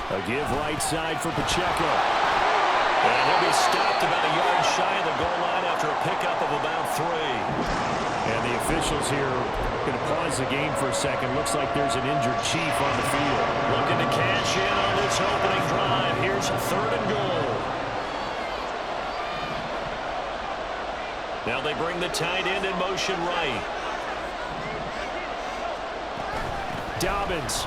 A give right side for Pacheco. And he'll be stopped about a yard shy of the goal line after a pickup of about 3. And the officials here going to pause the game for a second. Looks like there's an injured Chief on the field. Looking to cash in on this opening drive. Here's a 3rd and goal. Now they bring the tight end in motion right. Dobbins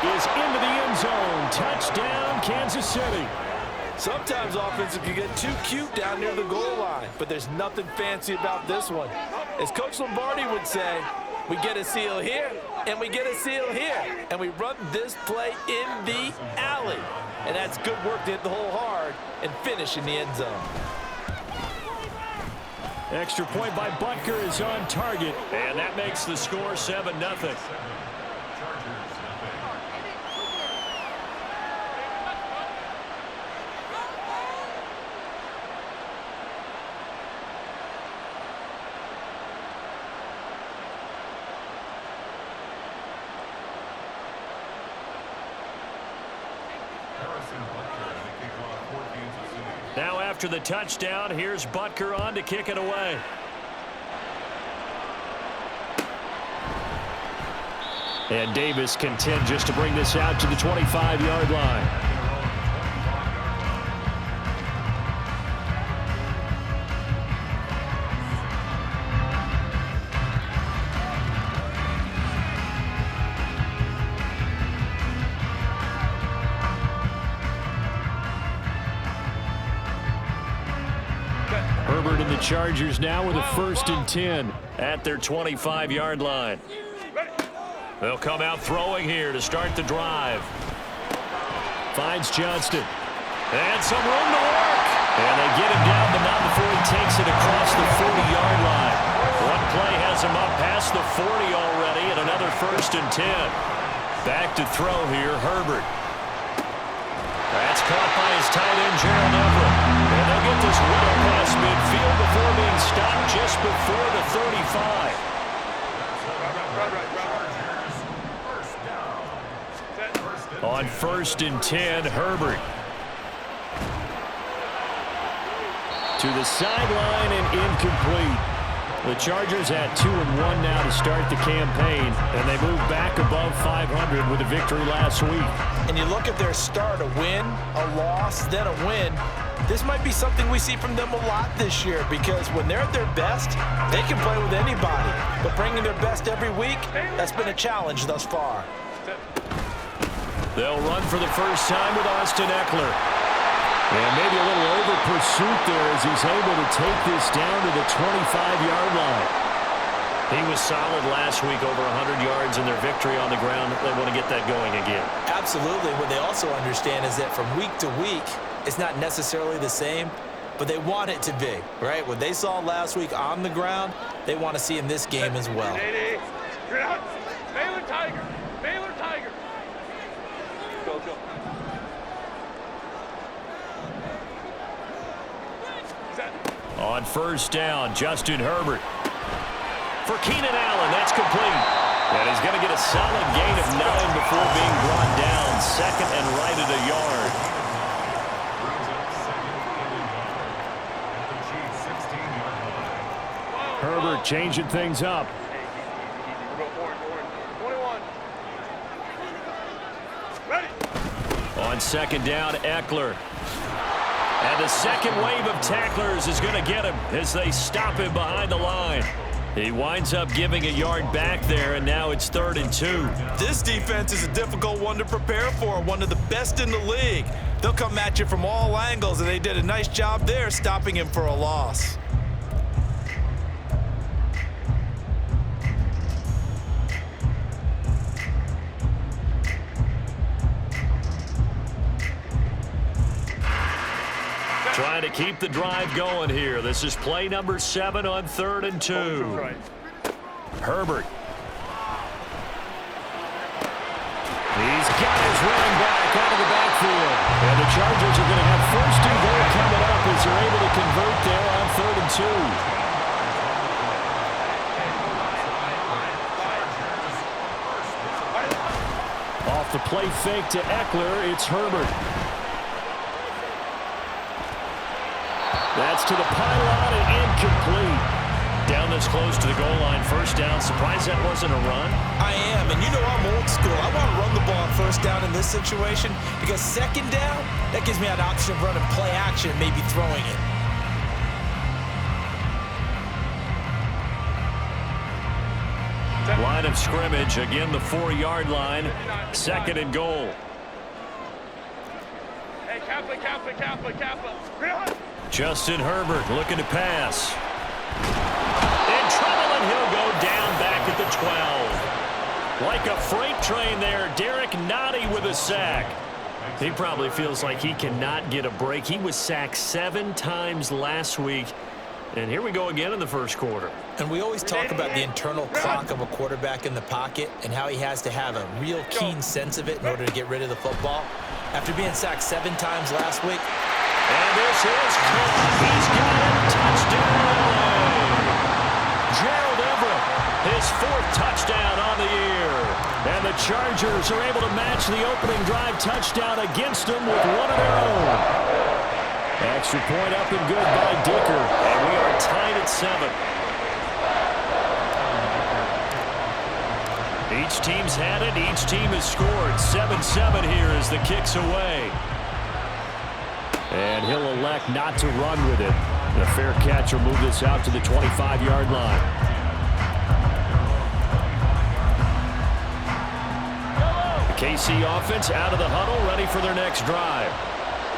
is into the end zone. Touchdown, Kansas City. Sometimes offenses can get too cute down near the goal line, but there's nothing fancy about this one. As Coach Lombardi would say, we get a seal here, and we get a seal here, and we run this play in the alley. And that's good work to hit the hole hard and finish in the end zone. Extra point by Butker is on target, and that makes the score 7-0. Now after the touchdown, here's Butker on to kick it away. And Davis content just to bring this out to the 25-yard line. Herbert and the Chargers now with a 1st and 10 at their 25-yard line. They'll come out throwing here to start the drive. Finds Johnston. And some room to work. And they get him down, but not before he takes it across the 40-yard line. One play has him up past the 40 already, and another 1st and 10. Back to throw here, Herbert. That's caught by his tight end, Gerald Everett. And they'll get this well past midfield before being stopped just before the 35. On 1st and 10, Herbert. To the sideline and incomplete. The Chargers at 2-1 now to start the campaign, and they move back above 500 with a victory last week. And you look at their start, a win, a loss, then a win. This might be something we see from them a lot this year, because when they're at their best, they can play with anybody. But bringing their best every week, that's been a challenge thus far. They'll run for the first time with Austin Eckler. And maybe a little over pursuit there as he's able to take this down to the 25-yard line. He was solid last week, over 100 yards in their victory on the ground. They want to get that going again. Absolutely. What they also understand is that from week to week, it's not necessarily the same, but they want it to be, right? What they saw last week on the ground, they want to see in this game as well. Baylor Tiger. Baylor Tiger. Go, go. On 1st down, Justin Herbert. For Keenan Allen, that's complete. And he's going to get a solid gain of 9 before being brought down. 2nd and right at a yard. Herbert changing things up. On 2nd down, Eckler. And the second wave of tacklers is going to get him as they stop him behind the line. He winds up giving a yard back there, and now it's 3rd and 2. This defense is a difficult one to prepare for, one of the best in the league. They'll come at you from all angles, and they did a nice job there stopping him for a loss. Trying to keep the drive going here. This is play number 7 on 3rd and 2. Herbert. He's got his running back out of the backfield. And the Chargers are going to have 1st and goal coming up as they're able to convert there on 3rd and 2. Off the play fake to Eckler, it's Herbert. That's to the pylon and incomplete. Down this close to the goal line, first down. Surprised that wasn't a run? I am, and you know I'm old school. I want to run the ball on first down in this situation because second down, that gives me an option of running play action, maybe throwing it. Line of scrimmage, again the 4-yard line. Second and goal. Hey, Kappa. Justin Herbert looking to pass. In trouble, and he'll go down back at the 12. Like a freight train there, Derek Nottie with a sack. He probably feels like he cannot get a break. He was sacked 7 times last week. And here we go again in the first quarter. And we always talk about the internal clock of a quarterback in the pocket and how he has to have a real keen sense of it in order to get rid of the football. After being sacked 7 times last week. And this is caught. He's got a touchdown. Gerald Everett, his 4th touchdown on the year. And the Chargers are able to match the opening drive touchdown against them with one of their own. Extra point up and good by Dicker. And we are tied at 7. Each team's had it. Each team has scored. 7-7 here as the kick's away. And he'll elect not to run with it. The fair catch will move this out to the 25-yard line. The KC offense out of the huddle, ready for their next drive.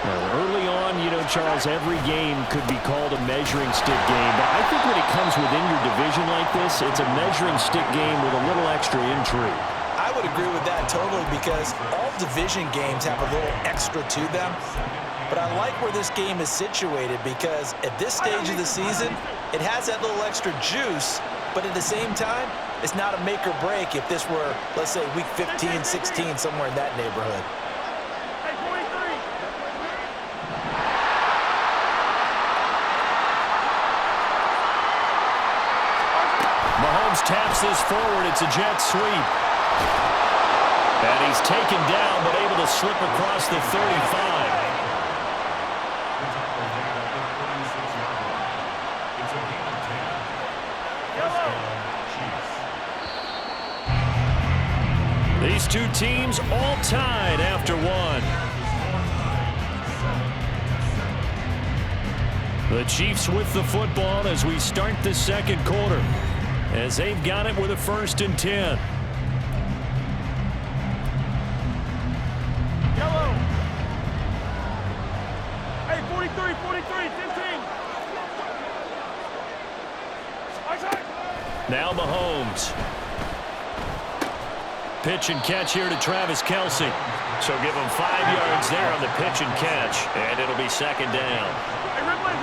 Now, early on, you know, Charles, every game could be called a measuring stick game. But I think when it comes within your division like this, it's a measuring stick game with a little extra intrigue. I would agree with that totally because all division games have a little extra to them. But I like where this game is situated because at this stage of the season, it has that little extra juice. But at the same time, it's not a make or break if this were, let's say, week 15, 16, somewhere in that neighborhood. Taps this forward. It's a jet sweep. And he's taken down, but able to slip across the 35. These two teams all tied after one. The Chiefs with the football as we start the second quarter, as they've got it with a 1st and 10. Yellow. Hey, 43, 15. Now Mahomes. Pitch and catch here to Travis Kelce. So give him 5 yards there on the pitch and catch, and it'll be 2nd down. Hey, Ripley.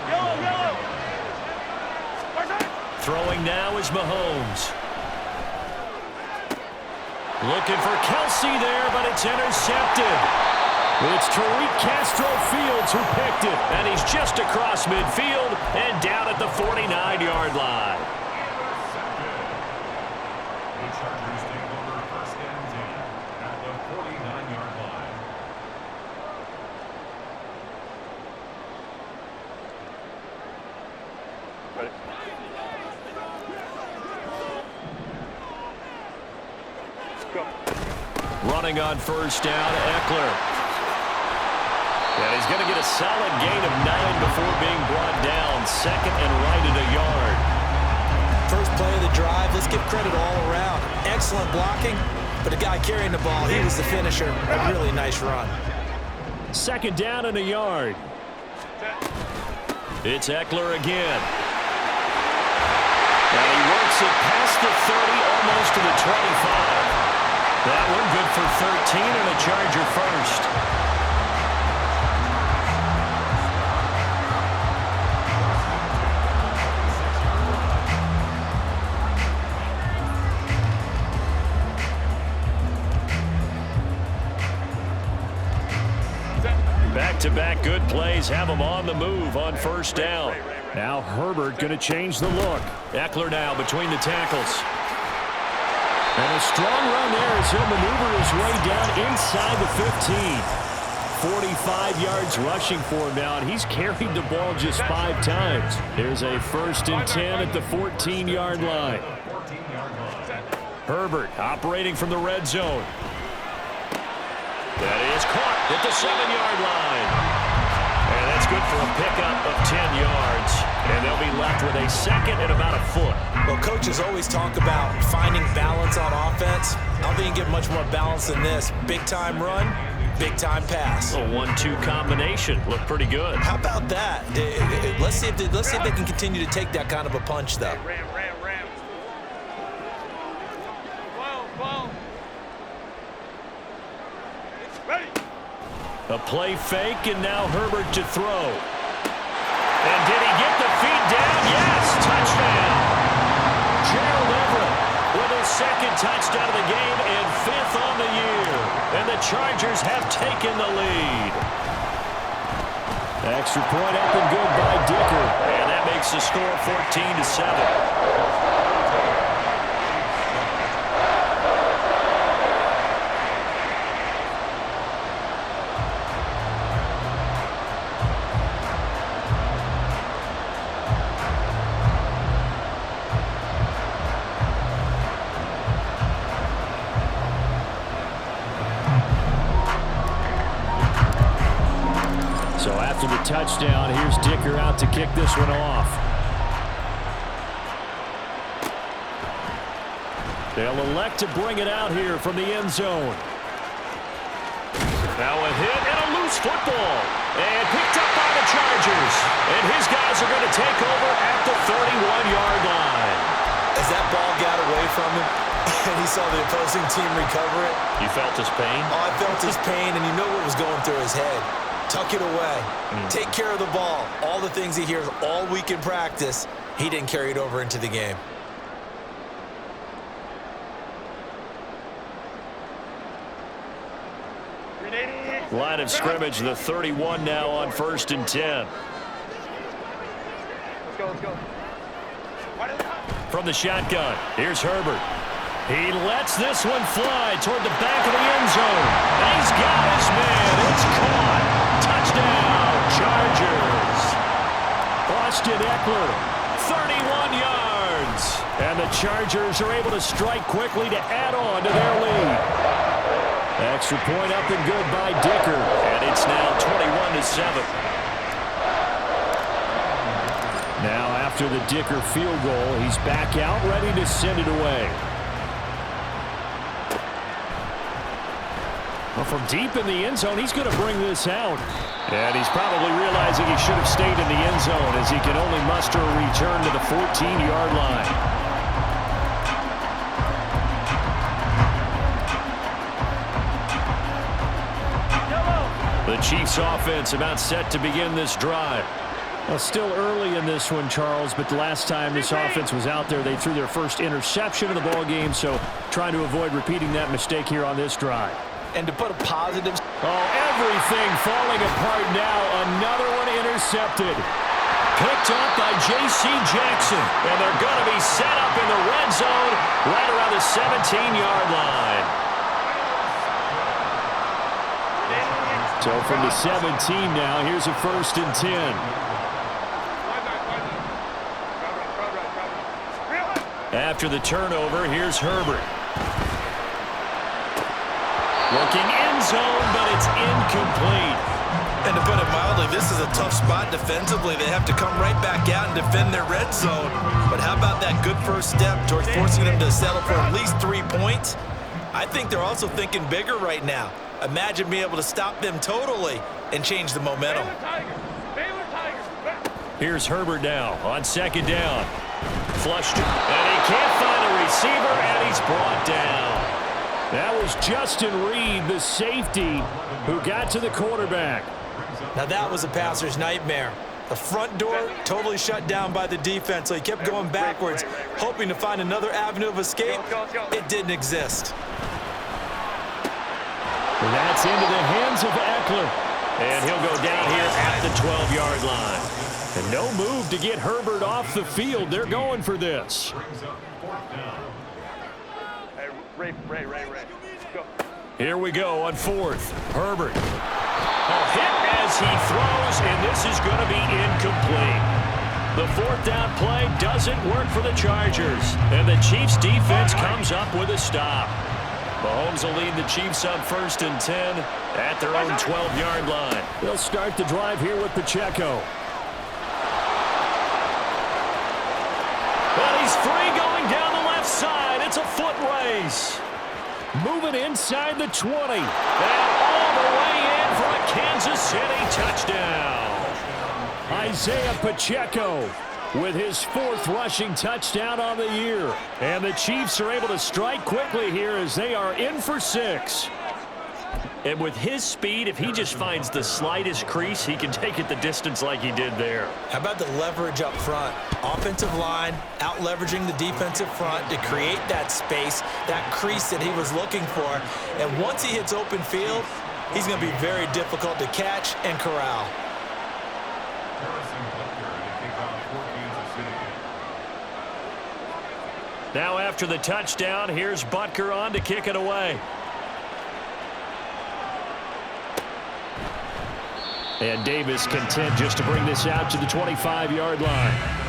Yellow. Throwing now is Mahomes. Looking for Kelce there, but it's intercepted. It's Tariq Castro-Fields who picked it, and he's just across midfield and down at the 49-yard line. The Chargers take over 1st and 10 at the 49-yard line. Running on 1st down, Eckler. And he's going to get a solid gain of 9 before being brought down. 2nd and right at a yard. First play of the drive, let's give credit all around. Excellent blocking, but the guy carrying the ball, he was the finisher. A really nice run. 2nd down and a yard. It's Eckler again. And he works it past the 30, almost to the 25. That one good for 13 and a Charger 1st. Back-to-back good plays have him on the move on 1st down. Now Herbert going to change the look. Eckler now between the tackles. And a strong run there as he'll maneuver his way down inside the 15. 45 yards rushing for him now, and he's carried the ball just 5 times. There's a 1st and 10 at the 14-yard line. Herbert operating from the red zone. That is caught at the 7-yard line. And that's good for a pickup of 10 yards. And they'll be left with a 2nd and about a foot. Well, coaches always talk about finding balance on offense. I don't think you can get much more balance than this. Big-time run, big-time pass. A 1-2 combination. Looked pretty good. How about that? Let's see if they can continue to take that kind of a punch, though. Ram. Whoa. Ready. A play fake, and now Herbert to throw. And did he get the feet down? Yes, touchdown. Gerald Everett with his 2nd touchdown of the game and 5th on the year. And the Chargers have taken the lead. Extra point up and good by Dicker. And that makes the score 14-7. So after the touchdown, here's Dicker out to kick this one off. They'll elect to bring it out here from the end zone. Now a hit and a loose football. And picked up by the Chargers. And his guys are going to take over at the 31-yard line. As that ball got away from him, and he saw the opposing team recover it. You felt his pain? Oh, I felt his pain, and you know what was going through his head. Tuck it away. Take care of the ball. All the things he hears all week in practice, he didn't carry it over into the game. Line of scrimmage, the 31 now on 1st and 10. Let's go. From the shotgun, here's Herbert. He lets this one fly toward the back of the end zone. And he's got his man. It's caught. Touchdown, Chargers. Austin Eckler, 31 yards. And the Chargers are able to strike quickly to add on to their lead. Extra point up and good by Dicker. And it's now 21-7. Now after the Dicker field goal, he's back out ready to send it away. Well, from deep in the end zone, he's going to bring this out. And he's probably realizing he should have stayed in the end zone as he can only muster a return to the 14-yard line. The Chiefs offense about set to begin this drive. Well, still early in this one, Charles, but the last time this offense was out there, they threw their first interception of the ball game, so trying to avoid repeating that mistake here on this drive. And to put a positive... Oh, everything falling apart now. Another one intercepted. Picked up by J.C. Jackson, and they're going to be set up in the red zone right around the 17-yard line. So from the 17 now, here's a 1st and 10. After the turnover, here's Herbert. Looking end zone, but it's incomplete. And to put it mildly, this is a tough spot defensively. They have to come right back out and defend their red zone. But how about that good first step towards forcing them to settle for at least 3 points? I think they're also thinking bigger right now. Imagine being able to stop them totally and change the momentum. Here's Herbert now on 2nd down. Flushed, and he can't find a receiver, and he's brought down. That was Justin Reed, the safety, who got to the quarterback. Now that was a passer's nightmare. The front door totally shut down by the defense, so he kept going backwards, hoping to find another avenue of escape. It didn't exist. That's into the hands of Eckler. And he'll go down here at the 12-yard line. And no move to get Herbert off the field. They're going for this. Ray. Go. Here we go on fourth. Herbert. A hit as he throws, and this is going to be incomplete. The fourth down play doesn't work for the Chargers, and the Chiefs' defense comes up with a stop. Mahomes will lead the Chiefs up 1st and 10 at their own 12-yard line. They'll start the drive here with Pacheco. Well, he's free going down the left side. It's a foot race. Moving inside the 20. And all the way in for a Kansas City touchdown. Isaiah Pacheco with his 4th rushing touchdown on the year. And the Chiefs are able to strike quickly here as they are in for 6. And with his speed, if he just finds the slightest crease, he can take it the distance like he did there. How about the leverage up front? Offensive line out-leveraging the defensive front to create that space, that crease that he was looking for. And once he hits open field, he's going to be very difficult to catch and corral. Now after the touchdown, here's Butker on to kick it away. And Davis content just to bring this out to the 25-yard line.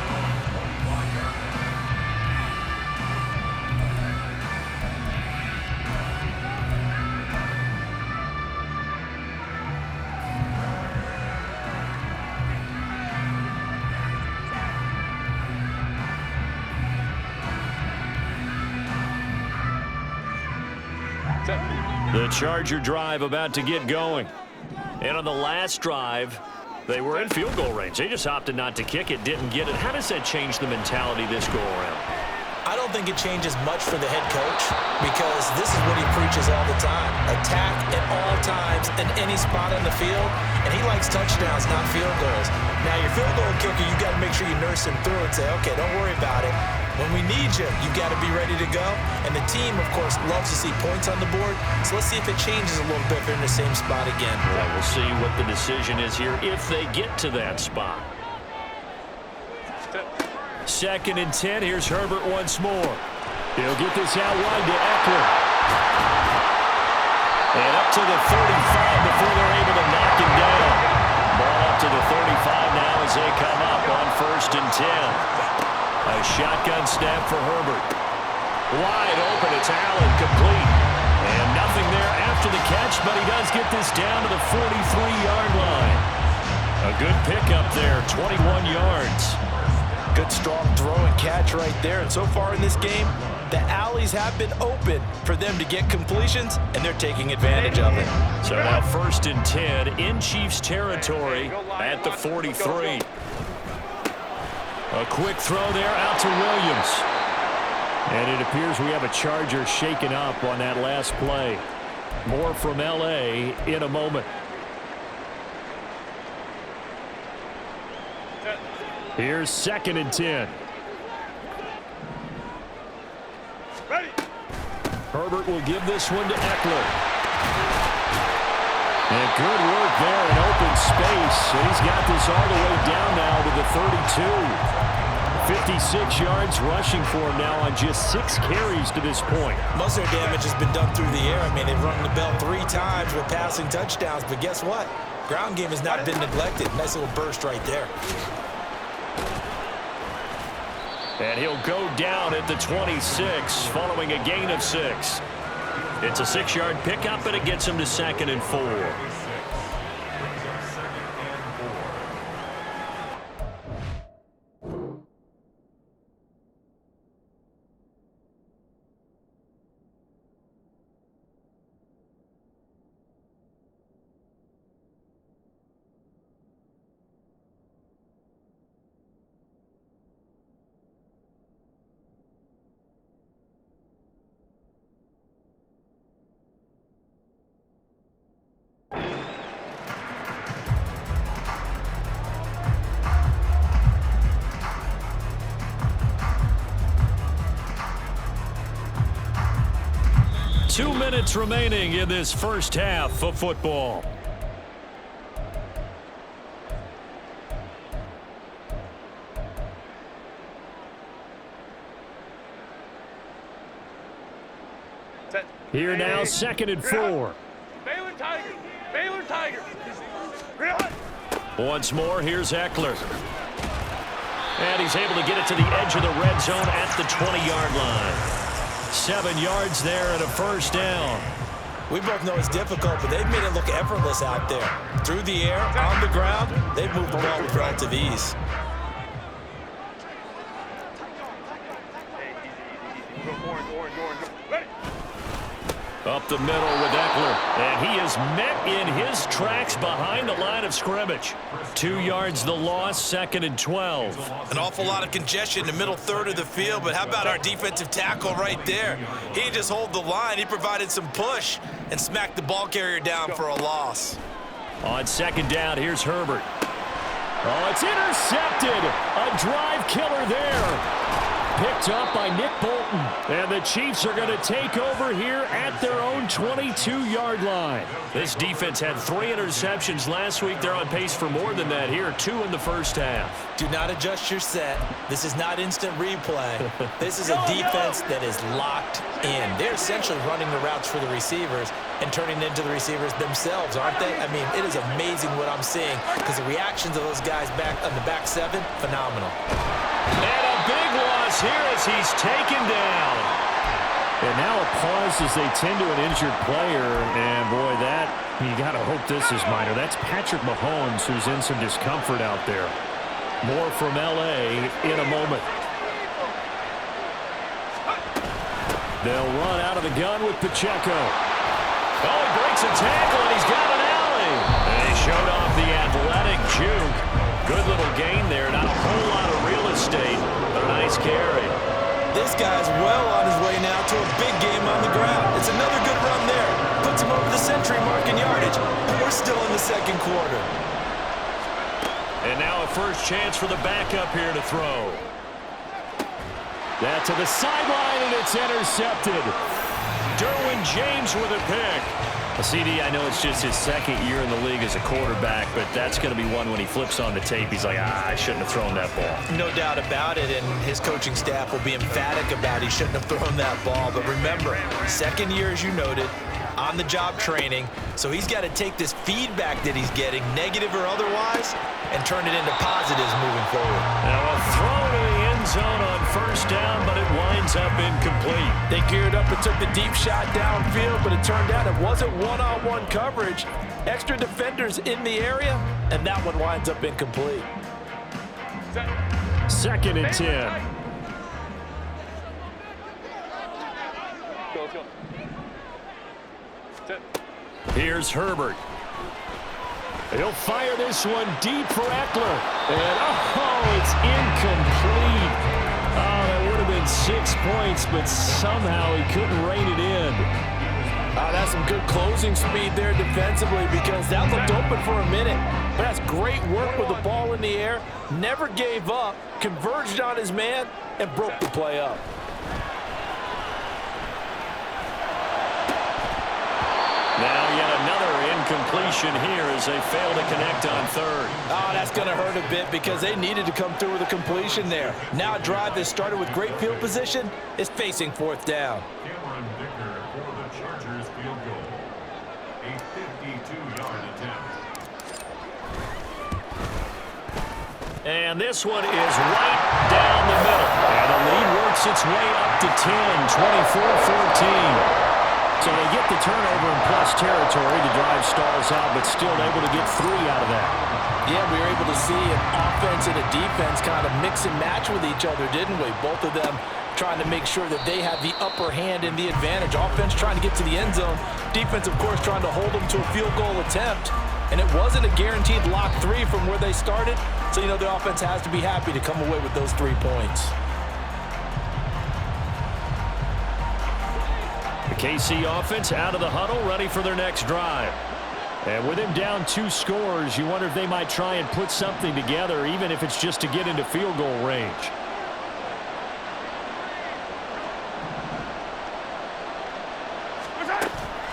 The Charger drive about to get going. And on the last drive, they were in field goal range. They just opted not to kick it, didn't get it. How does that change the mentality this go-around? I don't think it changes much for the head coach because this is what he preaches all the time. Attack at all times in any spot on the field, and he likes touchdowns, not field goals. Now, your field goal kicker, you got to make sure you nurse him through and say, okay, don't worry about it. When we need you, you got to be ready to go. And the team, of course, loves to see points on the board. So let's see if it changes a little bit if they're in the same spot again. Well, we'll see what the decision is here if they get to that spot. 2nd and 10. Here's Herbert once more. He'll get this out wide to Eckler. And up to the 35 before they're able to knock him down. Ball up to the 35 now as they come up on 1st and 10. A shotgun snap for Herbert. Wide open. It's Allen, complete. And nothing there after the catch, but he does get this down to the 43-yard line. A good pickup there, 21 yards. Good strong throw and catch right there. And so far in this game, the alleys have been open for them to get completions, and they're taking advantage of it. So now 1st and 10 in Chiefs territory at the 43. A quick throw there out to Williams. And it appears we have a Charger shaken up on that last play. More from L.A. in a moment. Here's 2nd and 10. Ready. Herbert will give this one to Eckler. And good work there in open space. He's got this all the way down now to the 32. 56 yards rushing for him now on just 6 carries to this point. Most of their damage has been done through the air. I mean, they've rung the bell 3 times with passing touchdowns, but guess what? Ground game has not been neglected. Nice little burst right there. And he'll go down at the 26 following a gain of 6. It's a 6-yard pickup, and it gets him to 2nd and 4. Two minutes remaining in this first half of football. Set. Here now, 2nd and 4. Baylor Tiger. Baylor Tiger. Real. Once more, here's Eckler. And he's able to get it to the edge of the red zone at the 20-yard line. 7 yards there and a first down. We both know it's difficult, but they've made it look effortless out there. Through the air, on the ground, they've moved the ball with relative ease. Hey, easy. Go orange. Ready. Up the middle with Eckler. And he is met in his tracks behind the line of scrimmage. 2 yards the loss, 2nd and 12. An awful lot of congestion in the middle third of the field, but how about our defensive tackle right there? He didn't just hold the line, he provided some push and smacked the ball carrier down for a loss. On 2nd down, here's Herbert. Oh, it's intercepted. A drive killer there. Picked up by Nick Bolton. And the Chiefs are going to take over here at their own 22-yard line. This defense had 3 interceptions last week. They're on pace for more than that here. 2 in the first half. Do not adjust your set. This is not instant replay. This is a defense that is locked in. They're essentially running the routes for the receivers and turning into the receivers themselves, aren't they? I mean, it is amazing what I'm seeing because the reactions of those guys back on the back 7, phenomenal. And a big loss here as he's taken down. And now a pause as they tend to an injured player. And, boy, that, you got to hope this is minor. That's Patrick Mahomes, who's in some discomfort out there. More from L.A. in a moment. They'll run out of the gun with Pacheco. Oh, he breaks a tackle, and he's got an alley. And he showed off the athletic juke. Good little gain there. Not a whole lot of real estate, but a nice carry. This guy's well on his way now to a big game on the ground. It's another good run there. Puts him over the century mark in yardage. But we're still in the 2nd quarter. And now a first chance for the backup here to throw. That to the sideline, and it's intercepted. Derwin James with a pick. CD, I know it's just his 2nd year in the league as a quarterback, but that's going to be one when he flips on the tape. He's like, I shouldn't have thrown that ball. No doubt about it, and his coaching staff will be emphatic about he shouldn't have thrown that ball. But remember, 2nd year, as you noted, on-the-job training. So he's got to take this feedback that he's getting, negative or otherwise, and turn it into positives moving forward. Now a throw to the end zone on first down, but it winds up incomplete. They geared up and took the deep shot downfield, but it turned out it wasn't one-on-one coverage. Extra defenders in the area, and that one winds up incomplete. 2nd and 10. Go. Set. Here's Herbert. He'll fire this one deep for Eckler. And, oh, it's incomplete. Oh, that would have been 6 points, but somehow he couldn't rein it in. That's some good closing speed there defensively because that looked open for a minute. But that's great work with the ball in the air. Never gave up, converged on his man, and broke the play up. Now yet another incompletion here as they fail to connect on 3rd. Oh, that's going to hurt a bit because they needed to come through with a completion there. Now a drive that started with great field position is facing 4th down. Cameron Dicker for the Chargers field goal. A 52-yard attempt. And this one is right down the middle. And the lead works its way up to 10, 24-14. So they get the turnover in plus territory. The drive stalls out, but still able to get 3 out of that. Yeah, we were able to see an offense and a defense kind of mix and match with each other, didn't we? Both of them trying to make sure that they have the upper hand and the advantage. Offense trying to get to the end zone. Defense, of course, trying to hold them to a field goal attempt. And it wasn't a guaranteed lock 3 from where they started. So, you know, the offense has to be happy to come away with those 3 points. The KC offense out of the huddle, ready for their next drive. And with him down 2 scores, you wonder if they might try and put something together, even if it's just to get into field goal range.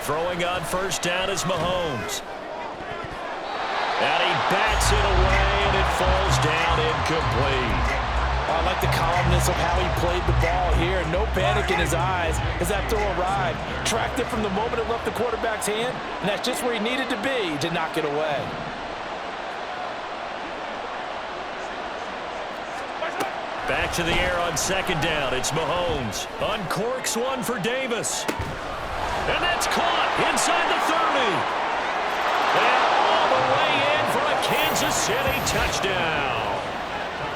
Throwing on first down is Mahomes. And he bats it away, and it falls down incomplete. I like the calmness of how he played the ball here. No panic in his eyes as that throw arrived. Tracked it from the moment it left the quarterback's hand, and that's just where he needed to be to knock it away. Back to the air on second down. It's Mahomes. Uncorks one for Davis. And that's caught inside the 30. And all the way in for a Kansas City touchdown.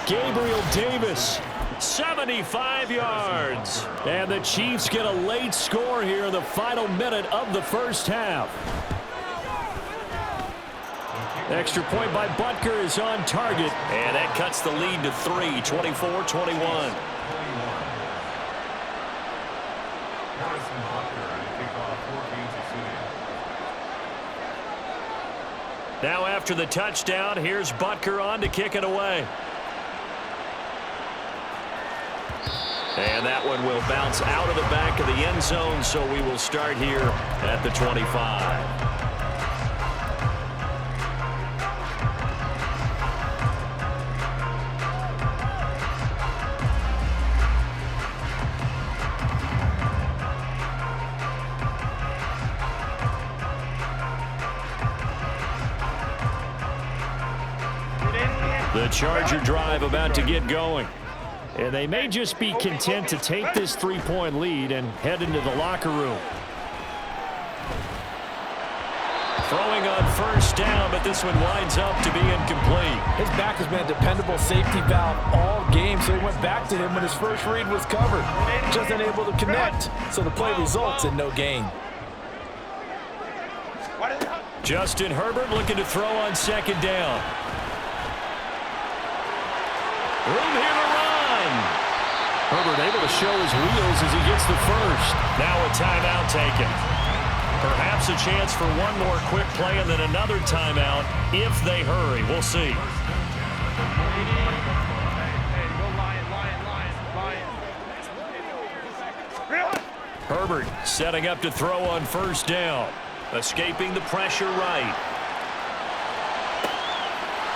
Gabriel Davis, 75 yards. And the Chiefs get a late score here in the final minute of the first half. Extra point by Butker is on target. And that cuts the lead to 3, 24-21. Now after the touchdown, here's Butker on to kick it away. And that one will bounce out of the back of the end zone, so we will start here at the 25. The Charger drive about to get going. And they may just be content to take this 3-point lead and head into the locker room. Throwing on first down, but this one winds up to be incomplete. His back has been a dependable safety valve all game, so he went back to him when his first read was covered. Just unable to connect, so the play results in no gain. Justin Herbert looking to throw on second down. Room here to run. Herbert able to show his wheels as he gets the first. Now a timeout taken. Perhaps a chance for one more quick play and then another timeout if they hurry. We'll see. Herbert setting up to throw on first down. Escaping the pressure right.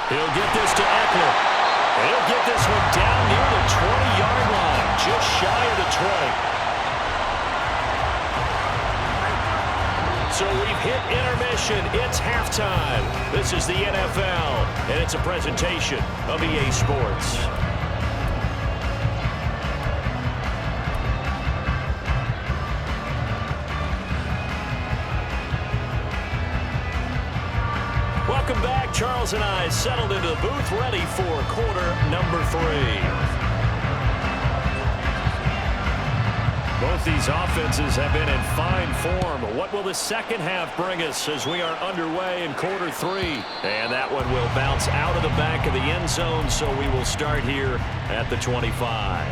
He'll get this to Eckler. He'll get this one down near the 20-yard line, just shy of the 20. So we've hit intermission. It's halftime. This is the NFL, and it's a presentation of EA Sports. Welcome back. Charles and I settled into the booth, ready for quarter number 3. Both these offenses have been in fine form. What will the second half bring us as we are underway in quarter 3? And that one will bounce out of the back of the end zone, so we will start here at the 25.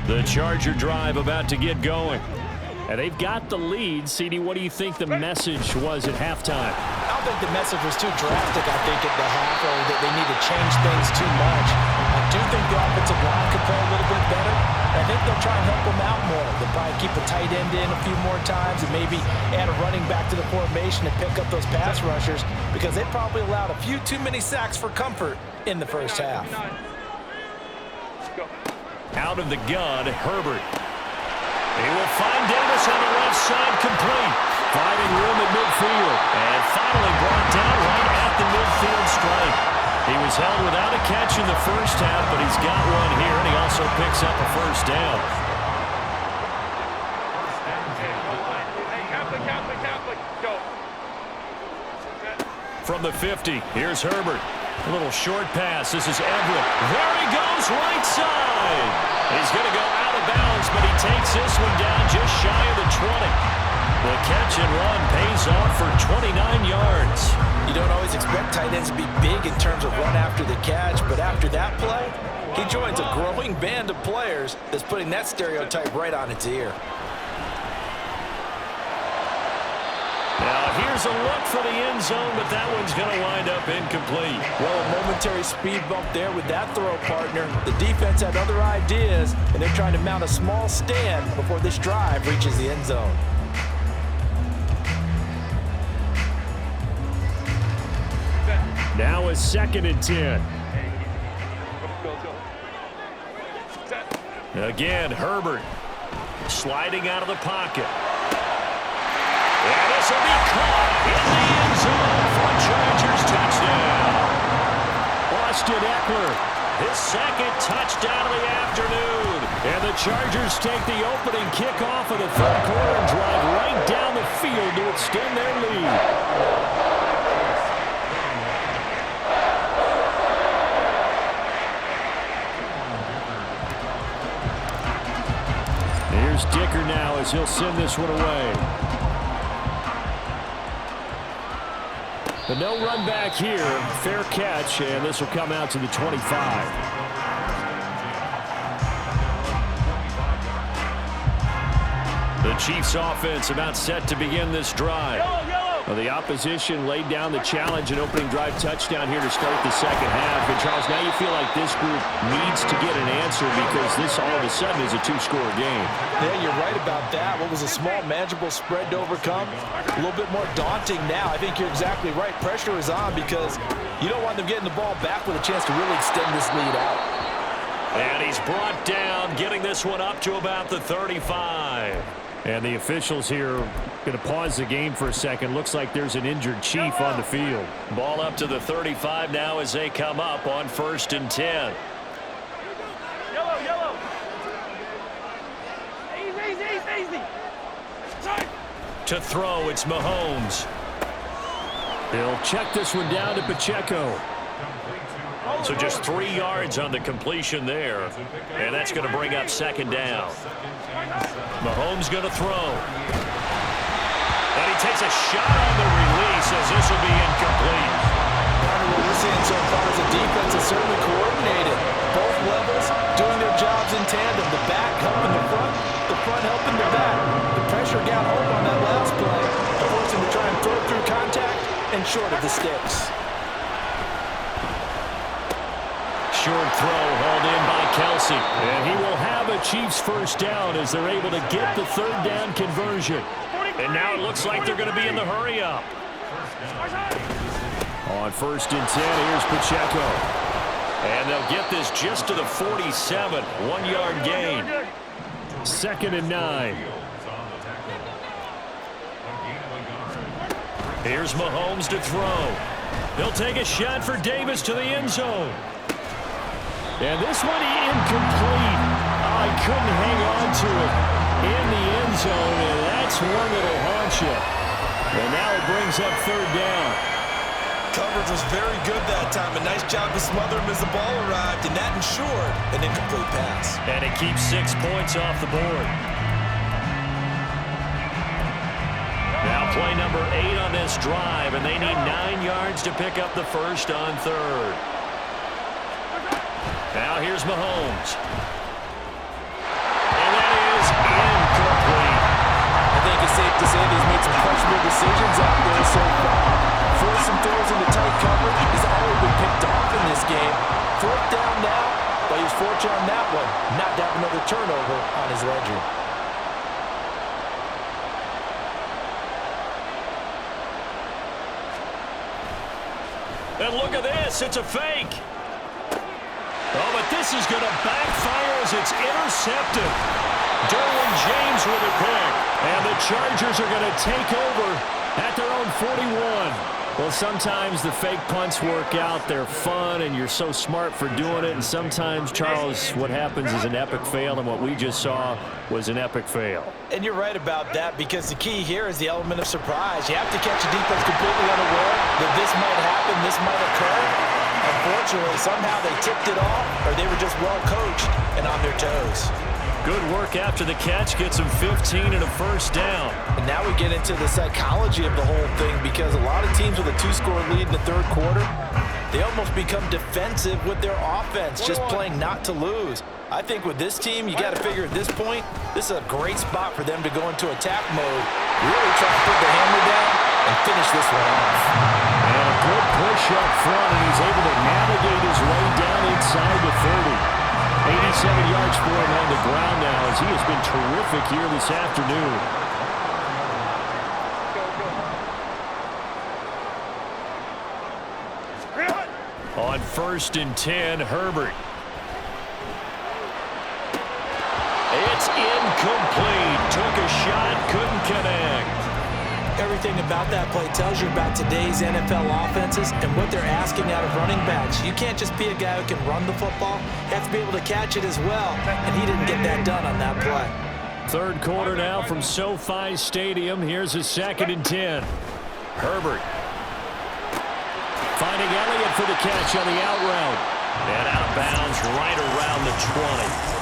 The Charger drive about to get going. And they've got the lead. CD, what do you think the message was at halftime? I don't think the message was too drastic, I think, at the half, or that they need to change things too much. I do think the offensive line could play a little bit better. I think they'll try and help them out more. They'll probably keep a tight end in a few more times and maybe add a running back to the formation and pick up those pass rushers, because they probably allowed a few too many sacks for comfort in the first half. Out of the gun, Herbert. He will find Davis on the left side, complete. Finding room at midfield. And finally brought down right at the midfield stripe. He was held without a catch in the first half, but he's got one here, and he also picks up a first down. Catholic, go. From the 50, here's Herbert. A little short pass. This is Everett. There he goes, right side. He's going to go out of bounds, but he takes this one down just shy of the 20. The catch and run pays off for 29 yards. You don't always expect tight ends to be big in terms of run after the catch, but after that play, he joins a growing band of players that's putting that stereotype right on its ear. Now here Here's a look for the end zone, but that one's going to wind up incomplete. Well, a momentary speed bump there with that throw, partner. The defense had other ideas, and they're trying to mount a small stand before this drive reaches the end zone. Now a 2nd and 10. Again, Herbert sliding out of the pocket. And this will be caught in the end zone for a Chargers touchdown. Austin Eckler, his 2nd touchdown of the afternoon. And the Chargers take the opening kickoff of the 3rd quarter and drive right down the field to extend their lead. Here's Dicker now as he'll send this one away. The no run back here, fair catch, and this will come out to the 25. The Chiefs offense about set to begin this drive. Well, the opposition laid down the challenge and opening drive touchdown here to start the 2nd half. And Charles, now you feel like this group needs to get an answer because this all of a sudden is a 2-score game. Yeah, you're right about that. What was a small, manageable spread to overcome, a little bit more daunting now. I think you're exactly right. Pressure is on because you don't want them getting the ball back with a chance to really extend this lead out. And he's brought down, getting this one up to about the 35. And the officials here going to pause the game for a second. Looks like there's an injured Chief on the field. Ball up to the 35 now as they come up on 1st and 10. Yellow. Easy. To throw, it's Mahomes. He'll check this one down to Pacheco. So just 3 yards on the completion there. And that's going to bring up 2nd down. Mahomes going to throw. And he takes a shot on the release as this will be incomplete. What we're seeing so far is the defense is certainly coordinated. Both levels doing their jobs in tandem. The back helping the front helping the back. The pressure got home on that last play, forcing him to try and throw through contact and short of the sticks. Short throw hauled in by Kelsey. And he will have a Chiefs 1st down as they're able to get the 3rd down conversion. And now it looks like they're going to be in the hurry up. On 1st and 10, here's Pacheco. And they'll get this just to the 47. 1-yard gain. 2nd and 9. Here's Mahomes to throw. He'll take a shot for Davis to the end zone. And this one incomplete. I couldn't hang on to it in the end zone, and that's one that'll haunt you. And now it brings up 3rd down. Coverage was very good that time. A nice job to smother him as the ball arrived, and that ensured an incomplete pass. And it keeps 6 points off the board. Now play number 8 on this drive, and they need 9 yards to pick up the 1st on 3rd. Now here's Mahomes. And that is incomplete. I think it's safe to say that he's made some questionable decisions out there so far. Forcing throws into tight coverage has always been picked off in this game. 4th down now, but he's fortunate on that one. Not to have another turnover on his ledger. And look at this, it's a fake. Oh, but this is going to backfire as it's intercepted. Derwin James with a pick. And the Chargers are going to take over at their own 41. Well, sometimes the fake punts work out. They're fun, and you're so smart for doing it. And sometimes, Charles, what happens is an epic fail, and what we just saw was an epic fail. And you're right about that, because the key here is the element of surprise. You have to catch a defense completely unaware that this might happen, this might occur. Unfortunately, somehow they tipped it off, or they were just well coached and on their toes. Good work after the catch, gets him 15 and a 1st down. And now we get into the psychology of the whole thing, because a lot of teams with a 2-score lead in the 3rd quarter, they almost become defensive with their offense, just playing not to lose. I think with this team, you got to figure at this point, this is a great spot for them to go into attack mode, really try to put the hammer down and finish this one off. And a good push up front, and he's able to navigate his way down inside the 30. 87 yards for him on the ground now, as he has been terrific here this afternoon. On 1st and 10, Herbert. It's incomplete. Took a shot, couldn't connect. Everything about that play tells you about today's NFL offenses and what they're asking out of running backs. You can't just be a guy who can run the football. You have to be able to catch it as well, and he didn't get that done on that play. Third quarter now from SoFi Stadium. Here's a 2nd and 10. Herbert finding Elliott for the catch on the out route. And out of bounds right around the 20.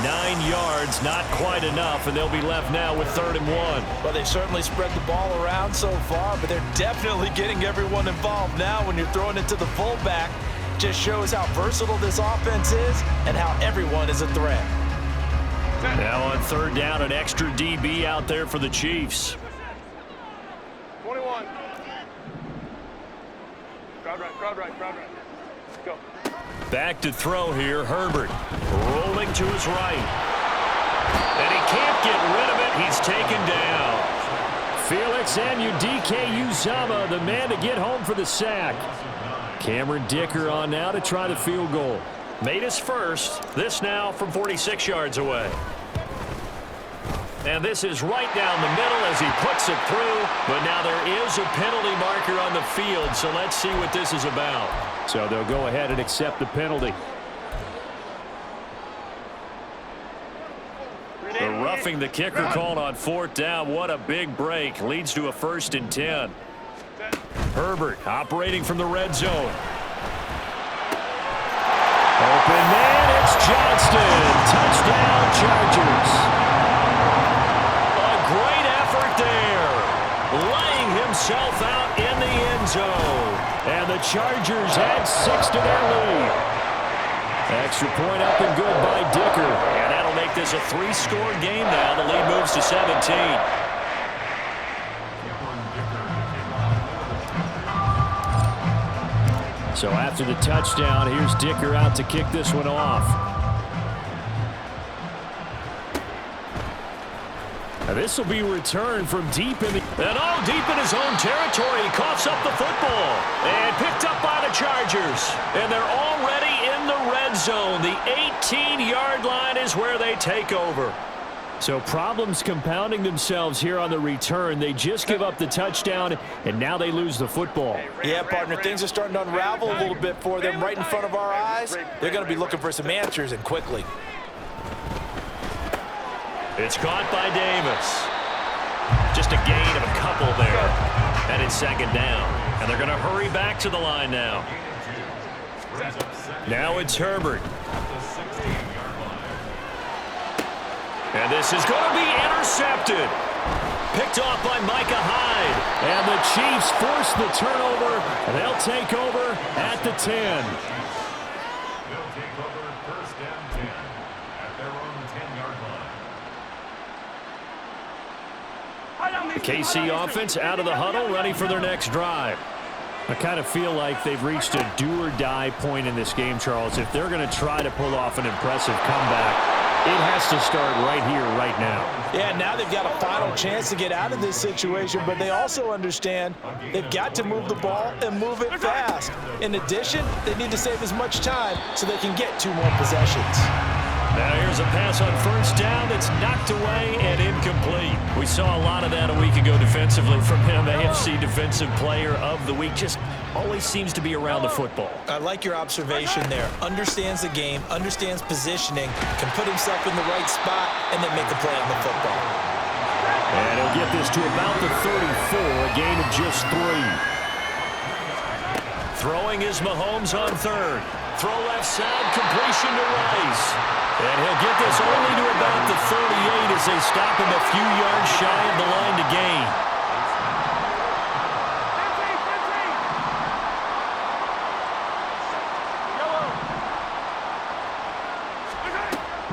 9 yards, not quite enough, and they'll be left now with 3rd and 1. Well, they've certainly spread the ball around so far, but they're definitely getting everyone involved now when you're throwing it to the fullback. Just shows how versatile this offense is and how everyone is a threat. Now on 3rd down, an extra DB out there for the Chiefs. 21. Crowd right. Let's go. Back to throw here, Herbert. Rolling to his right. And he can't get rid of it. He's taken down. Felix Anudike-Uzomah, the man to get home for the sack. Cameron Dicker on now to try the field goal. Made his first. This now from 46 yards away. And this is right down the middle as he puts it through. But now there is a penalty marker on the field, so let's see what this is about. So they'll go ahead and accept the penalty. The roughing the kicker called on 4th down. What a big break. Leads to a 1st and 10. Herbert operating from the red zone. Open man, it's Johnston. Touchdown, Chargers. A great effort there. Laying himself out in the end zone. And the Chargers add 6 to their lead. Extra point up and good by Dicker. And that'll make this a 3-score game now. The lead moves to 17. So after the touchdown, here's Dicker out to kick this one off. Now this will be returned from deep in the... And all deep in his own territory. He coughs up the football. And picked up by the Chargers. And they're already in the red zone. The 18-yard line is where they take over. So problems compounding themselves here on the return. They just give up the touchdown, and now they lose the football. Yeah, partner, things are starting to unravel a little bit for them right in front of our eyes. They're going to be looking for some answers, and quickly. It's caught by Davis. Just a gain of a couple there. And it's 2nd down. And they're going to hurry back to the line now. Now it's Herbert. And this is going to be intercepted. Picked off by Micah Hyde. And the Chiefs force the turnover. They'll take over at the 10. They'll take over 1st and 10 at their own 10-yard line. The KC offense out of the huddle, ready for their next drive. I kind of feel like they've reached a do-or-die point in this game, Charles. If they're going to try to pull off an impressive comeback, it has to start right here, right now. Yeah, now they've got a final chance to get out of this situation, but they also understand they've got to move the ball and move it fast. In addition, they need to save as much time so they can get 2 more possessions. Now here's a pass on 1st down that's knocked away and incomplete. We saw a lot of that a week ago defensively from him. AFC Defensive Player of the Week. Just always seems to be around the football. I like your observation there. Understands the game, understands positioning, can put himself in the right spot, and then make the play on the football. And he'll get this to about the 34, a gain of just 3. Throwing is Mahomes on 3rd. Throw left side, completion to Rice. And he'll get this only to about the 38 as they stop him a few yards shy of the line to gain.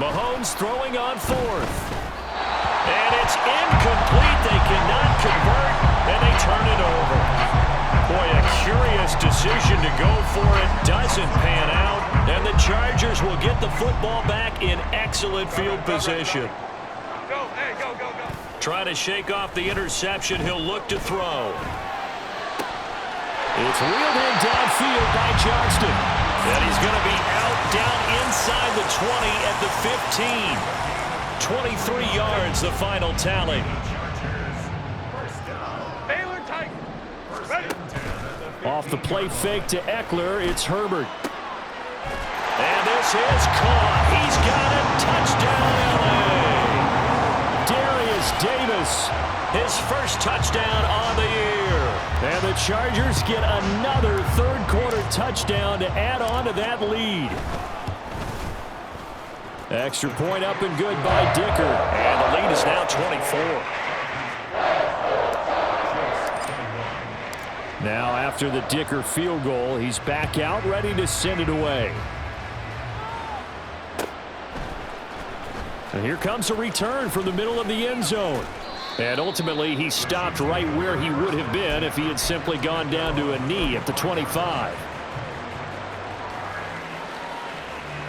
Mahomes throwing on 4th. And it's incomplete. They cannot convert. and they turn it over. Boy, a curious decision to go for it. Doesn't pan out, and the Chargers will get the football back in excellent field position. Go, hey, go, go, go. Trying to shake off the interception. He'll look to throw. It's reeled in downfield by Johnston. And he's going to be out down inside the 20 at the 15. 23 yards, the final tally. Baylor tight. Ready. Off the play fake to Eckler, it's Herbert. And this is caught. He's got it. Touchdown, L.A. Darius Davis, his first touchdown on the year. And the Chargers get another third-quarter touchdown to add on to that lead. Extra point up and good by Dicker. And the lead is now 24. Now after the Dicker field goal, he's back out ready to send it away. And here comes a return from the middle of the end zone. And ultimately, he stopped right where he would have been if he had simply gone down to a knee at the 25.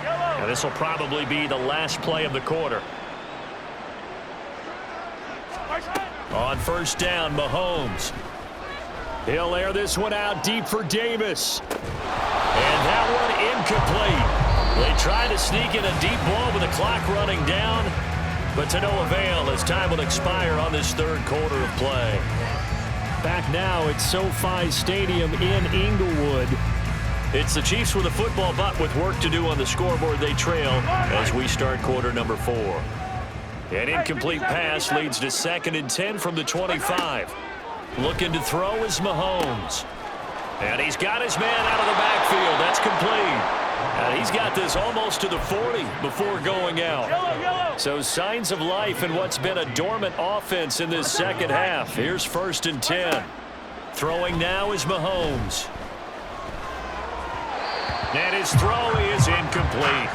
And this will probably be the last play of the quarter. On first down, Mahomes. He'll air this one out deep for Davis. And that one incomplete. They tried to sneak in a deep ball with the clock running down, but to no avail as time will expire on this third quarter of play. Back now at SoFi Stadium in Inglewood. It's the Chiefs with a football, but with work to do on the scoreboard, they trail as we start quarter number 4. An incomplete pass leads to 2nd and 10 from the 25. Looking to throw is Mahomes. And he's got his man out of the backfield. That's complete. And he's got this almost to the 40 before going out. So signs of life in what's been a dormant offense in this second half. Here's 1st and 10. Throwing now is Mahomes. And his throw is incomplete.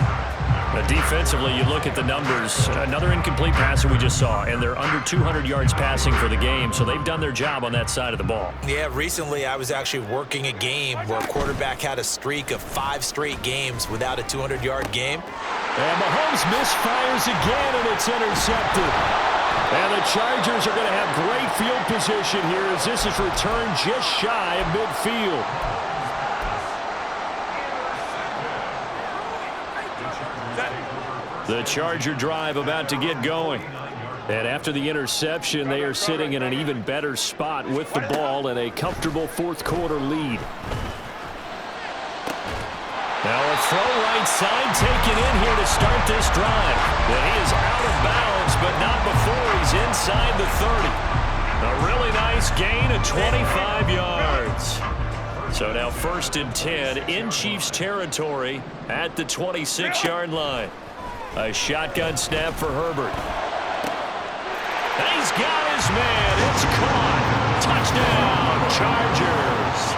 But defensively, you look at the numbers. Another incomplete pass that we just saw, and they're under 200 yards passing for the game, so they've done their job on that side of the ball. Yeah, recently I was actually working a game where a quarterback had a streak of 5 straight games without a 200-yard game. And Mahomes misfires again, and it's intercepted. And the Chargers are going to have great field position here as this is returned just shy of midfield. The Charger drive about to get going. And after the interception, they are sitting in an even better spot with the ball and a comfortable fourth quarter lead. Now a throw right side taken in here to start this drive. And he is out of bounds, but not before he's inside the 30. A really nice gain of 25 yards. So now 1st and 10 in Chiefs territory at the 26-yard line. A shotgun snap for Herbert. He's got his man. It's caught. Touchdown, Chargers.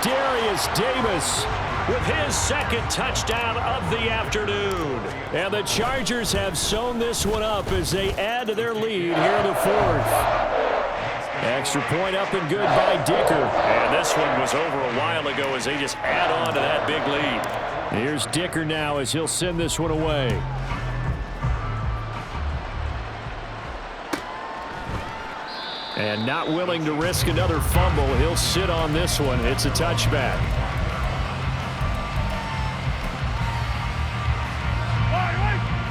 Darius Davis with his 2nd touchdown of the afternoon. And the Chargers have sewn this one up as they add to their lead here in the 4th. Extra point up and good by Dicker. And this one was over a while ago as they just add on to that big lead. Here's Dicker now as he'll send this one away. And not willing to risk another fumble, he'll sit on this one. It's a touchback.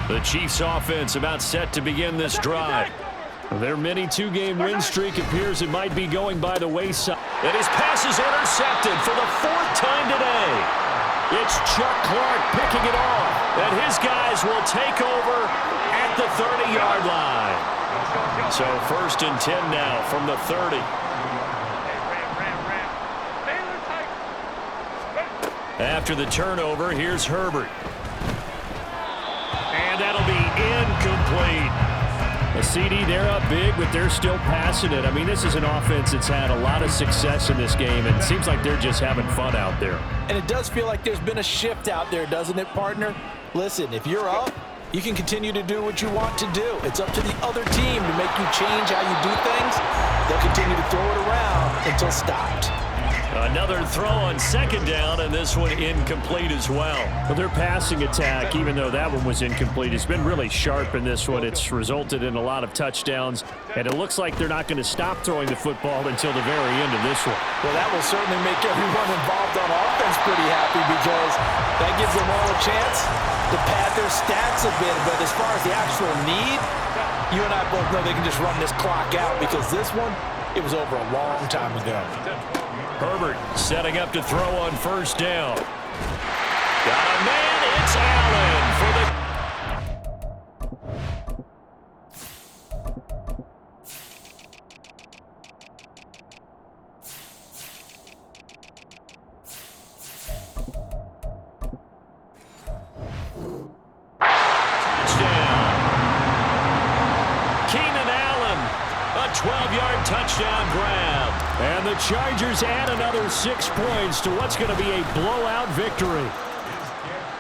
The Chiefs offense about set to begin this drive. Their mini 2-game win streak appears it might be going by the wayside. And his pass is intercepted for the 4th time today. It's Chuck Clark picking it off. And his guys will take over at the 30-yard line. So 1st and 10 now from the 30. After the turnover, here's Herbert. And that'll be incomplete. A CD, they're up big, but they're still passing it. I mean, this is an offense that's had a lot of success in this game, and it seems like they're just having fun out there. And it does feel like there's been a shift out there, doesn't it, partner? Listen, if you're up, you can continue to do what you want to do. It's up to the other team to make you change how you do things. They'll continue to throw it around until stopped. Another throw on second down, and this one incomplete as well. Well, their passing attack, even though that one was incomplete, has been really sharp in this one. It's resulted in a lot of touchdowns, and it looks like they're not going to stop throwing the football until the very end of this one. Well, that will certainly make everyone involved on offense pretty happy because that gives them all a chance to pad their stats a bit. But as far as the actual need, you and I both know they can just run this clock out because this one, it was over a long time ago. Herbert setting up to throw on first down. Got a man, it's Allen for the... Keenan Allen, a 12-yard touchdown grab. And the Chargers add another 6 points to what's going to be a blowout victory.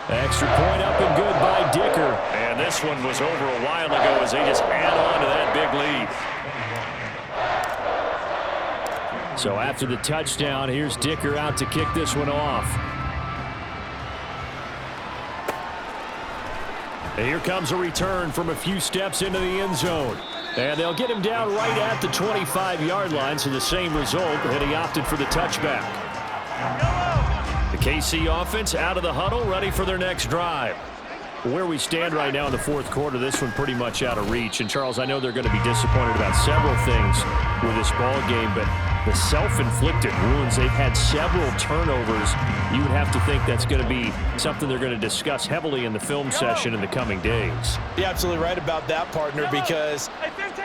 Extra point up and good by Dicker. And this one was over a while ago as they just add on to that big lead. So after the touchdown, here's Dicker out to kick this one off. And here comes a return from a few steps into the end zone. And they'll get him down right at the 25-yard line, so the same result, and he opted for the touchback. The KC offense out of the huddle, ready for their next drive. Where we stand right now in the fourth quarter, this one pretty much out of reach. And, Charles, I know they're going to be disappointed about several things with this ball game, but the self-inflicted wounds, they've had several turnovers. You would have to think that's going to be something they're going to discuss heavily in the film session in the coming days. You're absolutely right about that, partner, because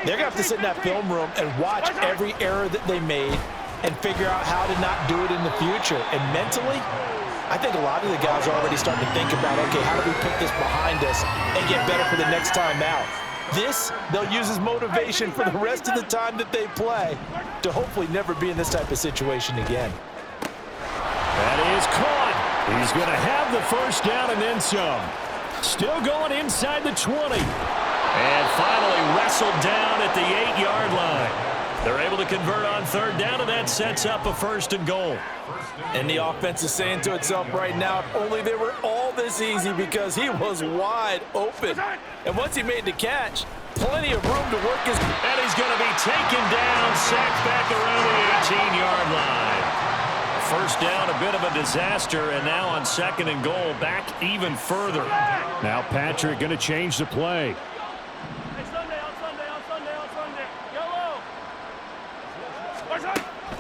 they're going to have to sit in that film room and watch every error that they made and figure out how to not do it in the future. And mentally, I think a lot of the guys are already starting to think about, okay, how do we put this behind us and get better for the next time out? This, they'll use as motivation for the rest of the time that they play to hopefully never be in this type of situation again. That is caught. He's going to have the first down and then some. Still going inside the 20. And finally wrestled down at the 8-yard line. They're able to convert on third down, and that sets up a first and goal. And the offense is saying to itself right now, if only they were all this easy, because he was wide open. And once he made the catch, plenty of room to work his... And he's going to be taken down, sacked back around the 18-yard line. First down, a bit of a disaster, and now on second and goal, back even further. Now Patrick going to change the play.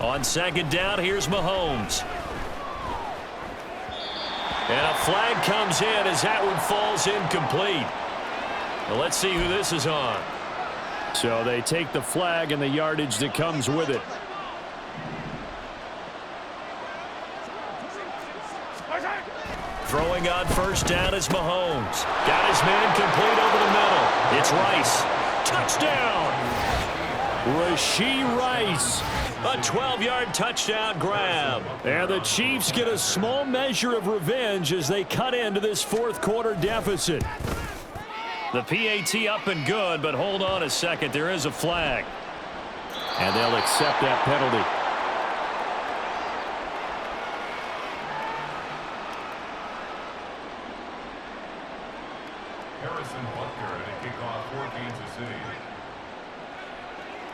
On second down, here's Mahomes. And a flag comes in as that one falls incomplete. Well, let's see who this is on. So they take the flag and the yardage that comes with it. Throwing on first down is Mahomes. Got his man complete over the middle. It's Rice. Touchdown! Rashee Rice. A 12-yard touchdown grab. And the Chiefs get a small measure of revenge as they cut into this fourth quarter deficit. The PAT up and good, but hold on a second. There is a flag. And they'll accept that penalty. Harrison Butker to kick off for Kansas City.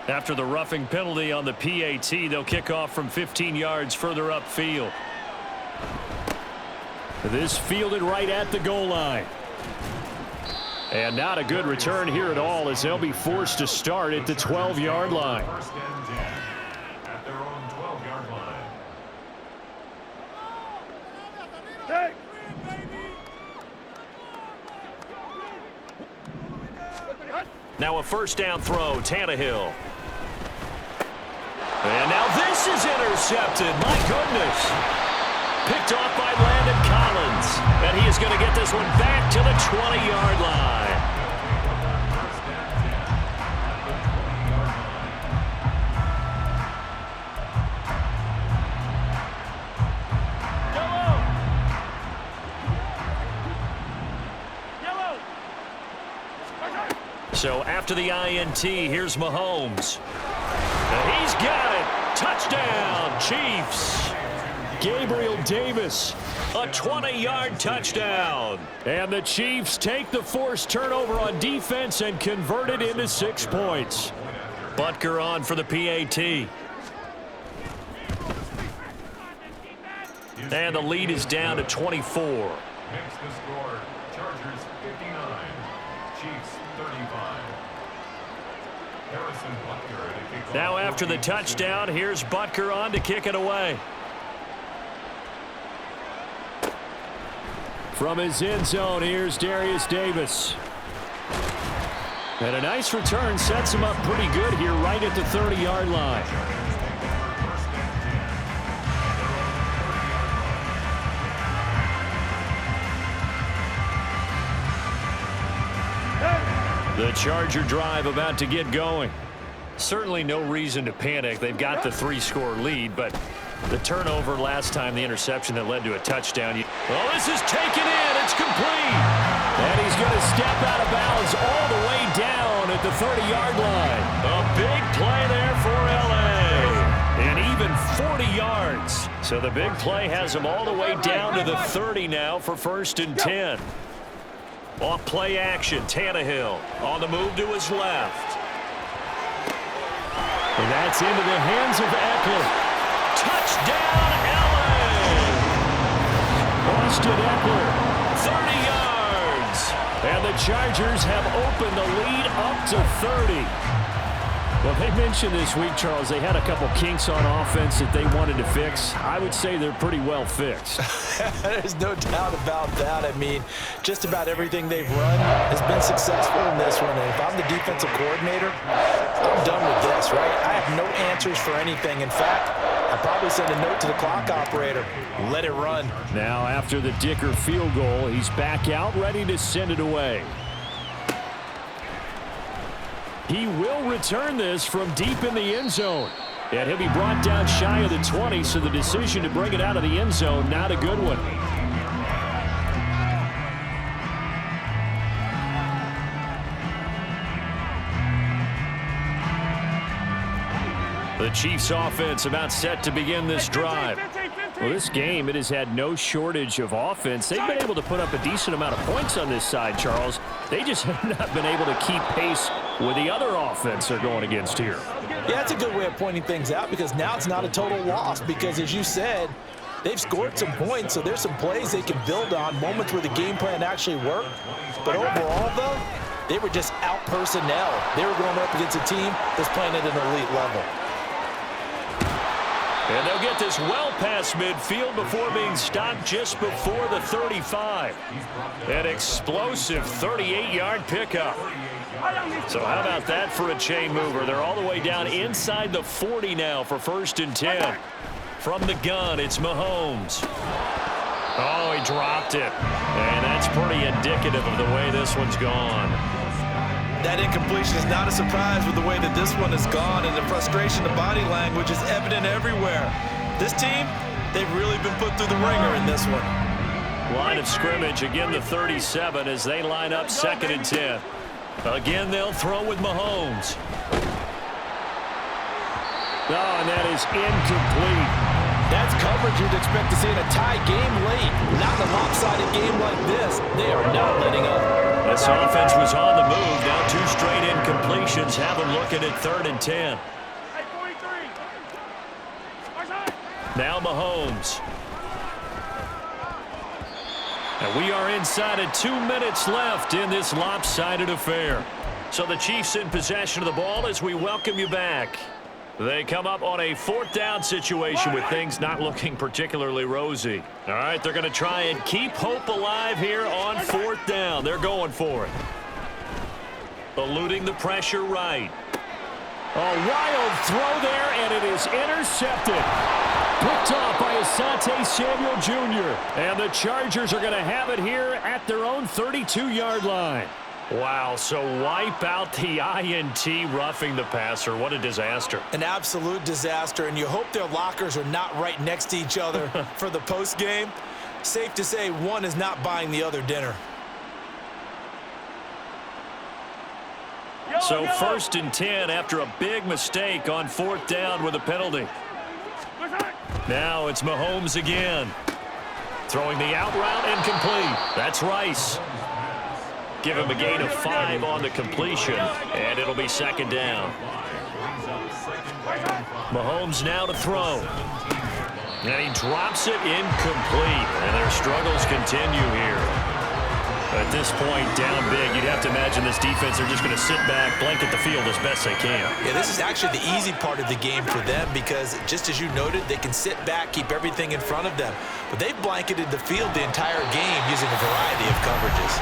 After the roughing penalty on the PAT, they'll kick off from 15 yards further upfield. This fielded right at the goal line. And not a good return here at all as they'll be forced to start at the 12-yard line. First and 10 at their own 12-yard line. Now a first down throw, Tannehill. And now this is intercepted. My goodness. Picked off by Landon Collins. And he is going to get this one back to the 20-yard line. So after the INT, here's Mahomes. And he's got it. Touchdown, Chiefs. Gabriel Davis. A 20-yard touchdown. And the Chiefs take the forced turnover on defense and convert it into 6 points. Butker on for the PAT. And the lead is down to 24. Makes the score Chargers 59, Chiefs 35. Harrison Butker to kick off. Now after the touchdown, here's Butker on to kick it away. From his end zone, here's Darius Davis. And a nice return sets him up pretty good here right at the 30-yard line. The Charger drive about to get going. Certainly no reason to panic. They've got the 3-score lead, but the turnover last time, the interception that led to a touchdown. Well, this is taken in. It's complete. And he's going to step out of bounds all the way down at the 30-yard line. A big play there for L.A. And even 40 yards. So the big play has him all the way down to the 30 now for 1st and 10. Off play action, Tannehill on the move to his left. And that's into the hands of Eckler. Touchdown, L.A. Austin Eckler. 30 yards. And the Chargers have opened the lead up to 30. Well, they mentioned this week, Charles, they had a couple kinks on offense that they wanted to fix. I would say they're pretty well fixed. There's no doubt about that. I mean, just about everything they've run has been successful in this one. And if I'm the defensive coordinator, I'm done with this, right? I have no answers for anything. In fact, I'll probably send a note to the clock operator. Let it run. Now, after the Dicker field goal, he's back out, ready to send it away. He will return this from deep in the end zone. And he'll be brought down shy of the 20, so the decision to bring it out of the end zone, not a good one. The Chiefs offense about set to begin this drive. Well, this game, it has had no shortage of offense. They've been able to put up a decent amount of points on this side, Charles. They just have not been able to keep pace with the other offense they're going against here. Yeah, that's a good way of pointing things out because now it's not a total loss because, as you said, they've scored some points, so there's some plays they can build on, moments where the game plan actually worked. But overall, though, they were just out personnel. They were going up against a team that's playing at an elite level. And they'll get this well past midfield before being stopped just before the 35. An explosive 38-yard pickup. So how about that for a chain mover? They're all the way down inside the 40 now for 1st and 10. From the gun, it's Mahomes. Oh, he dropped it. And that's pretty indicative of the way this one's gone. That incompletion is not a surprise with the way that this one has gone, and the frustration, the body language is evident everywhere. This team, they've really been put through the ringer in this one. Line of scrimmage, again the 37 as they line up 2nd and 10. Again, they'll throw with Mahomes. Oh, and that is incomplete. That's coverage you'd expect to see in a tie game late. Not in a lopsided game like this. They are not letting up. This offense was on the move. Now 2 straight incompletions have them looking at 3rd and 10. Now Mahomes. And we are inside of 2 minutes left in this lopsided affair. So the Chiefs in possession of the ball as we welcome you back. They come up on a 4th down situation with things not looking particularly rosy. All right, they're going to try and keep hope alive here on 4th down. They're going for it. Eluding the pressure right. A wild throw there, and it is intercepted. Picked off by Asante Samuel Jr. And the Chargers are going to have it here at their own 32-yard line. Wow, so wipe out the INT roughing the passer. What a disaster. An absolute disaster, and you hope their lockers are not right next to each other for the postgame. Safe to say one is not buying the other dinner. So 1st and 10 after a big mistake on 4th down with a penalty. Now it's Mahomes again. Throwing the out route incomplete. That's Rice. Give him a gain of 5 on the completion, and it'll be 2nd down. Mahomes now to throw. And he drops it incomplete, and their struggles continue here. At this point, down big, you'd have to imagine this defense, they're just going to sit back, blanket the field as best they can. Yeah, this is actually the easy part of the game for them because, just as you noted, they can sit back, keep everything in front of them. But they've blanketed the field the entire game using a variety of coverages.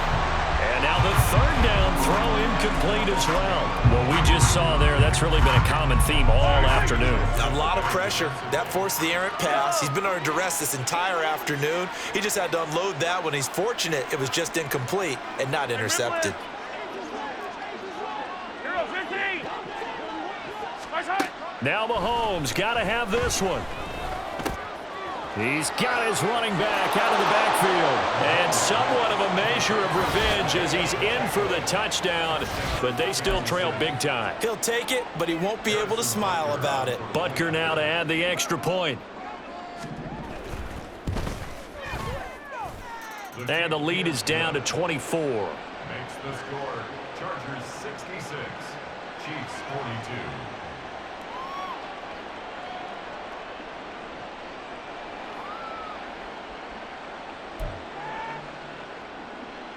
And now the 3rd down throw incomplete as well. What we just saw there, that's really been a common theme all afternoon. A lot of pressure. That forced the errant pass. He's been under duress this entire afternoon. He just had to unload that one. He's fortunate it was just incomplete and not intercepted. Now Mahomes got to have this one. He's got his running back out of the backfield. And somewhat of a measure of revenge as he's in for the touchdown, but they still trail big time. He'll take it, but he won't be able to smile about it. Butker now to add the extra point. And the lead is down to 24. Makes the score Chargers 66, Chiefs 42.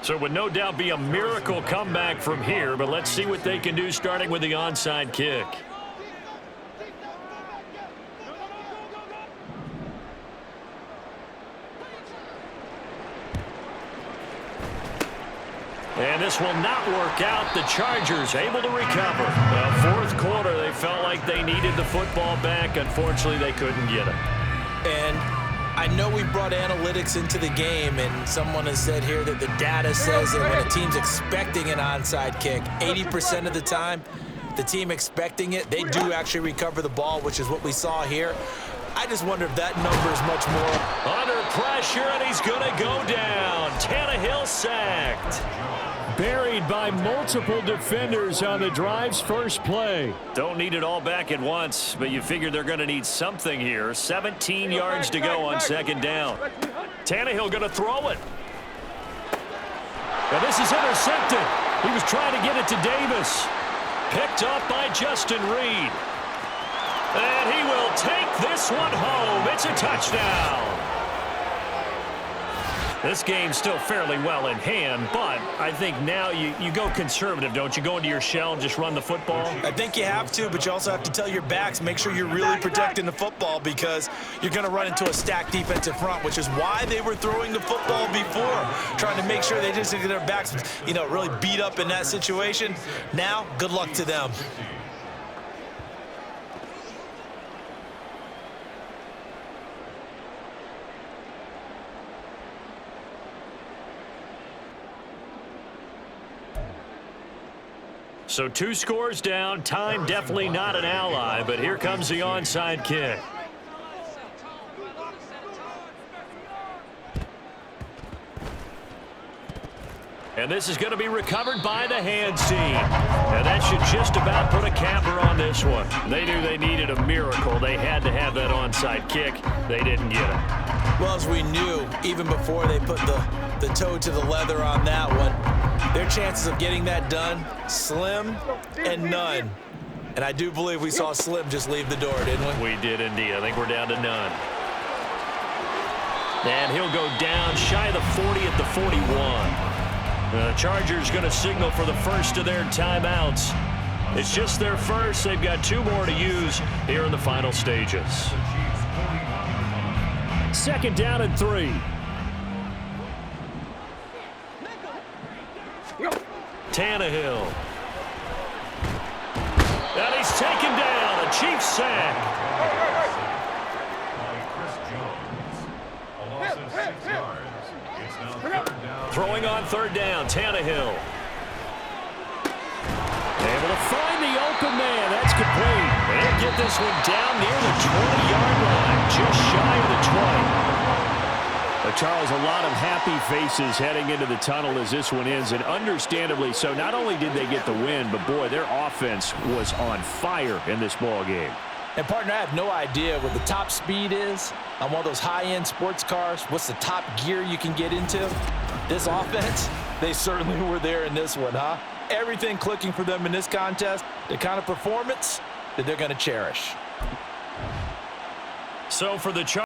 So it would no doubt be a miracle comeback from here, but let's see what they can do starting with the onside kick. And this will not work out. The Chargers able to recover. Well, 4th quarter, they felt like they needed the football back. Unfortunately, they couldn't get it. And I know we brought analytics into the game, and someone has said here that the data says that when a team's expecting an onside kick, 80% of the time, the team expecting it, they do actually recover the ball, which is what we saw here. I just wonder if that number is much more. Under pressure, and he's going to go down. Tannehill sacked. Buried by multiple defenders on the drive's first play. Don't need it all back at once, but you figure they're going to need something here. 17 yards to go on 2nd down. Tannehill going to throw it. And this is intercepted. He was trying to get it to Davis. Picked up by Justin Reed. And he will take this one home. It's a touchdown. This game's still fairly well in hand, but I think now you go conservative, don't you? Go into your shell and just run the football? I think you have to, but you also have to tell your backs, make sure you're really protecting the football because you're going to run into a stacked defensive front, which is why they were throwing the football before, trying to make sure they just get their backs, really beat up in that situation. Now, good luck to them. So 2 scores down. Time definitely not an ally, but here comes the onside kick. And this is going to be recovered by the hands team. And that should just about put a capper on this one. They knew they needed a miracle. They had to have that onside kick. They didn't get it. Well, as we knew, even before they put the toe to the leather on that one, their chances of getting that done, slim and none. And I do believe we saw Slim just leave the door, didn't we? We did indeed. I think we're down to none. And he'll go down shy of the 40 at the 41. The Chargers going to signal for the first of their timeouts. It's just their first. They've got 2 more to use here in the final stages. 2nd down and 3. Tannehill. And he's taken down. A Chiefs sack. Throwing on 3rd down. Tannehill. Able to find the open man. That's complete. And he'll get this one down near the 20-yard line. Just shy of the 20. The Charles, a lot of happy faces heading into the tunnel as this one ends, and understandably so. Not only did they get the win, but, boy, their offense was on fire in this ball game. And, partner, I have no idea what the top speed is on one of those high-end sports cars. What's the top gear you can get into? This offense, they certainly were there in this one, huh? Everything clicking for them in this contest, the kind of performance that they're going to cherish. So for the